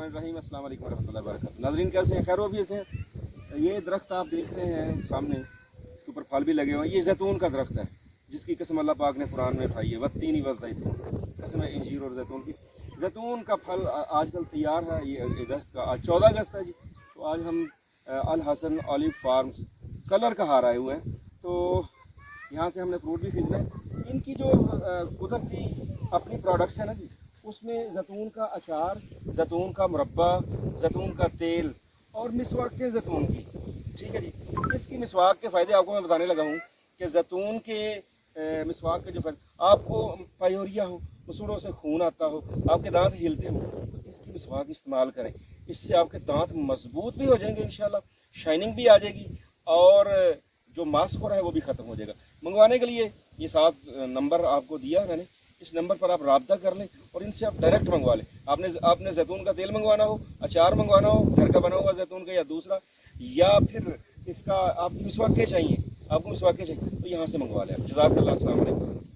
बिस्मिल्लाहिर्रहमानिर्रहीम। अस्सलाम वालेकुम रहमतुल्लाहि व बरकातहू। नाज़रीन कैसे हैं? खैर वाफियत से हैं। ये दरख्त आप देख रहे हैं सामने, इसके ऊपर फल भी लगे हुए हैं। ये जैतून का दरख्त है जिसकी कसम अल्लाह पाक ने कुरान में उठाई है, वत्तीनी वज़ैतून, कसम है इंजीर और जैतून की। जैतून का फल आजकल तैयार है। ये अगस्त का, आज 14 अगस्त है जी। तो आज हम अल हसन ऑलिव फार्म्स कलर का हार आए हुए हैं। तो यहाँ से हमने फ्रूट भी खरीदना है। इनकी जो कुदरती अपनी प्रोडक्ट्स है ना जी, उसमें जैतून का अचार, जैतून का मुरब्बा, जैतून का तेल और मिसवाक के जैतून की, ठीक है जी। इसकी मिसवाक के फ़ायदे आपको मैं बताने लगा हूँ कि जैतून के मिसवाक के जो फ़ायदे, आपको पायोरिया हो, मसूड़ों से खून आता हो, आपके दांत हिलते हो, तो इसकी मिसवाक इस्तेमाल करें। इससे आपके दांत मजबूत भी हो जाएंगे इंशाल्लाह, शाइनिंग भी आ जाएगी और जो मास्क हो रहा है वो भी ख़त्म हो जाएगा। मंगवाने के लिए ये 7 नंबर आपको दिया है मैंने, इस नंबर पर आप राब्ता कर लें और इनसे आप डायरेक्ट मंगवा लें। आपने जैतून का तेल मंगवाना हो, अचार मंगवाना हो घर का बना हुआ जैतून का या दूसरा, या फिर इसका आप मिसवाके चाहिए, आपको मिसवाके चाहिए तो यहाँ से मंगवा लें आप। जज़ाकल्लाह, अस्सलाम वालेकुम।